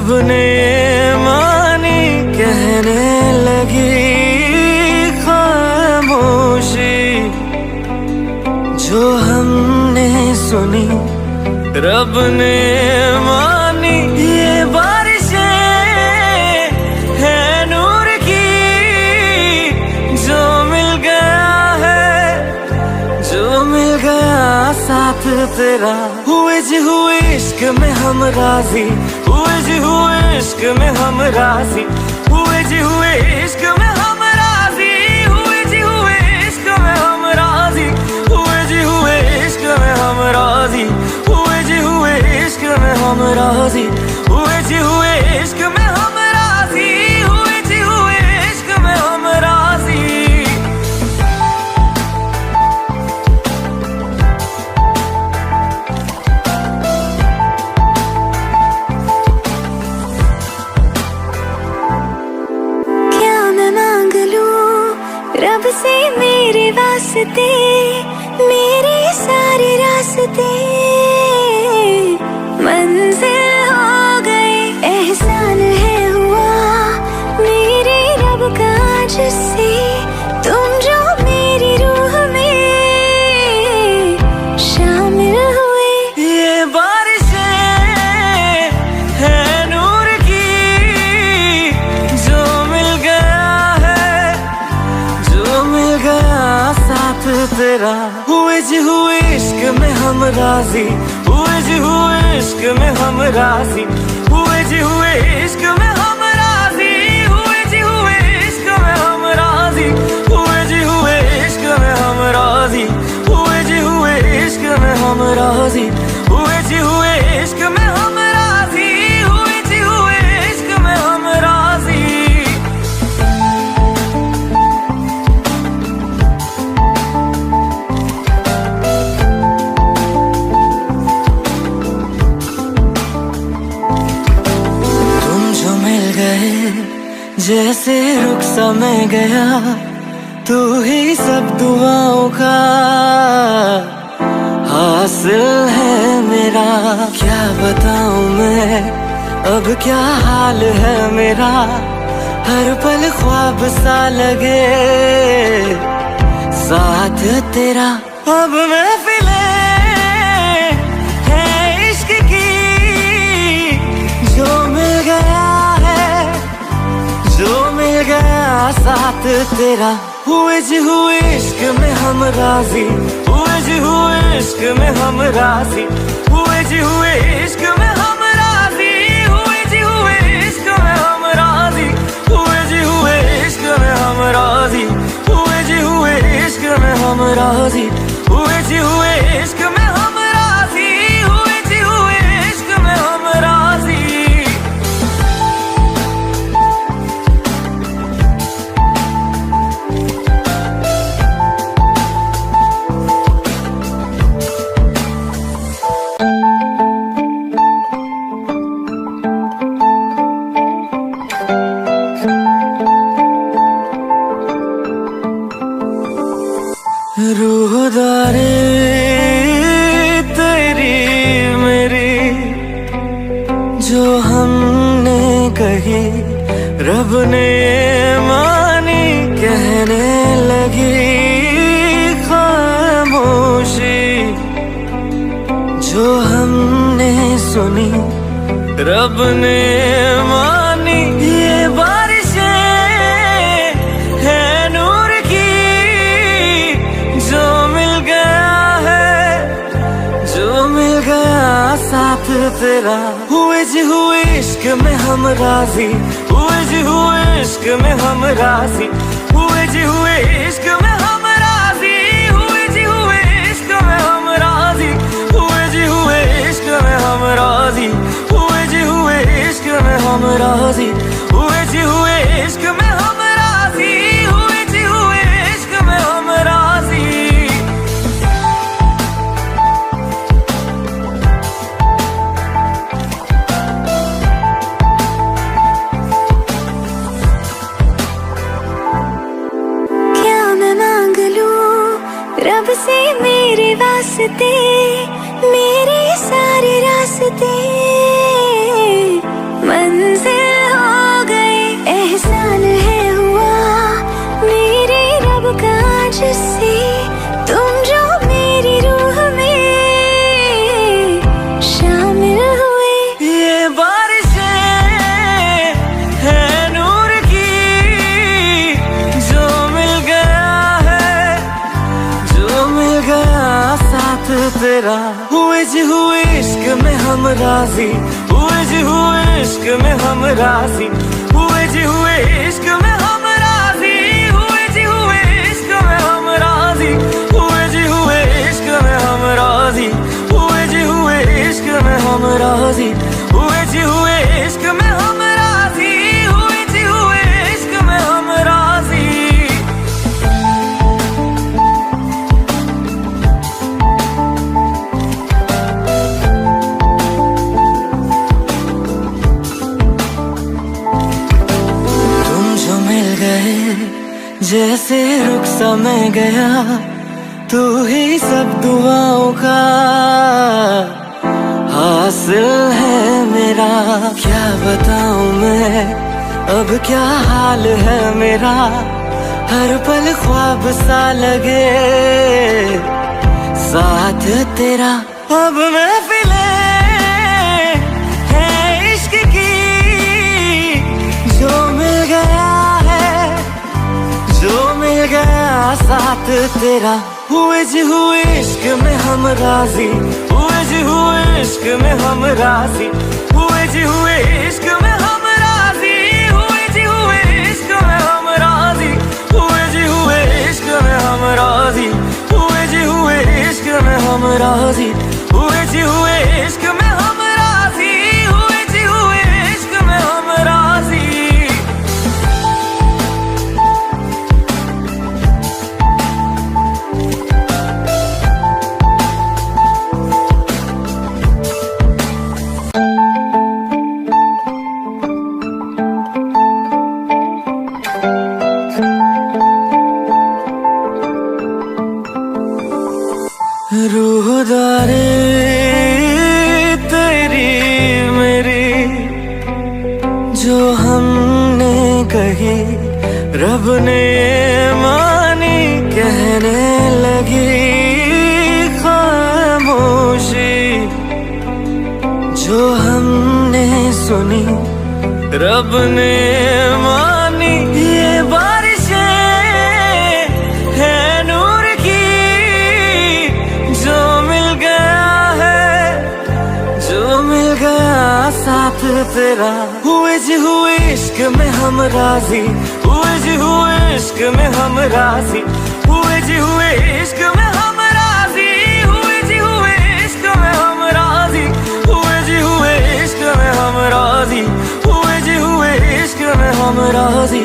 रब ने मानी कहने लगी खामोशी, जो हमने सुनी रब ने मानी। ये बारिशें है नूर की, जो मिल गया है, जो मिल गया साथ तेरा। हुए जी हुए इश्क में हम राजी, हुए जी हुए इश्क में हम राजी, हुए जी हुए इश्क में हम राजी, हुए जी हुए इश्क में हम राजी, हुए जी हुए इश्क में हम राजी, हुए जी हुए इश्क में हम राजी, हुए जी हुए इश्क में हम राजी, हुए जी हुए इश्क में हम राजी। रब से मेरे वास्ते, मेरे सारे रास्ते मंजिल हो गए। एहसान है हुआ मेरे रब का जिससे, तुम जो मेरी रूह में शामिल हुए। ये बारिशें है नूर की, जो मिल गया है, जो मिल गया साथ तेरा। हुए जी हुए इश्क में हम राजी, हुए जी हुए इश्क में हम राजी, हुए जी हुए इश्क में हम राजी, हुए जी हुए इश्क में हम राजी, हुए जी हुए इश्क में हम राजी, हुए जी हुए इश्क में हम राजी, हुए जी हुए इश्क में हम राजी, हुए जी हुए इश्क में हम राजी। जैसे रुख सा मैं गया, तू ही सब दुआओं का हासिल है मेरा। क्या बताऊं मैं अब क्या हाल है मेरा, हर पल ख्वाब सा लगे साथ तेरा। अब महफिलें हैं इश्क की, जो मिल गया है, जो मिल गया साथ तेरा। हुए जी हुए इश्क में हम राजी, हुए जी हुए इश्क में हम राजी, हुए जी हुए इश्क में हम राजी, हुए जी हुए इश्क में हम राजी, हुए जी हुए इश्क में हम राजी, हुए जी हुए इश्क में हम राजी, हुए जी हुए इश्क में हम राजी, हुए जी हुए इश्क में हम राजी। रूहदारी तेरी मेरी, जो हमने कही रब ने मानी कहने लगी खामोशी, जो हमने सुनी रब ने मानी। ये बारिशें है नूर की, जो मिल गया है, जो मिल गया साथ तेरा। हुए जी हुए इश्क में हम राजी, हुए जी हुए इश्क में हम राजी, हुए जी हुए इश्क में हम राजी, हुए जी हुए इश्क में हम राजी, हुए जी हुए इश्क में हम राजी, हुए जी हुए इश्क में हम राजी, हुए जी हुए इश्क में हम राजी, हुए जी हुए इश्क में हम राजी। रब से मेरे वास्ते, मेरे सारे रास्ते तेरा। हुए जी हुए इश्क में हम राजी, हुए जी हुए इश्क में हम राजी, हुए जी हुए इश्क में हम राजी, हुए जी हुए इश्क में हम राजी, हुए जी हुए इश्क में हम राजी, हुए जी हुए इश्क में हम राजी, हुए जी हुए इश्क में हम राजी, हुए जी हुए इश्क में हम राजी। जैसे रुख सा मैं गया, तू ही सब दुआओं का हासिल है मेरा। क्या बताऊं मैं अब क्या हाल है मेरा, हर पल ख्वाब सा लगे साथ तेरा। अब महफिले है इश्क की, जो मिल गया जो मिल गया साथ तेरा। हुए जी हुए इश्क में हम राजी, हुए जी हुए इश्क में हम राजी, हुए जी हुए इश्क में हम राजी, हुए जी हुए इश्क में हम राजी, हुए जी हुए इश्क में हम राजी, हुए जी हुए इश्क में हम राजी, हुए जी हुए इश्क में हम राजी, हुए जी हुए इश्क में हम राजी। रूहदारी तेरी मेरी जो हमने कही, रब ने मानी कहने लगी खामोशी। जो हमने सुनी रब ने मानी, ये बारिशें है नूर की, जो मिल गया है जो मिल गया साथ तेरा। हुए जी हुए इश्क में हम राजी, हुए जी हुए इश्क में हम राजी, हुए जी हुए इश्क में हम राजी, हुए जी हुए इश्क में हम राजी, हुए जी हुए इश्क में हम राजी, हुए जी हुए इश्क में हम राजी,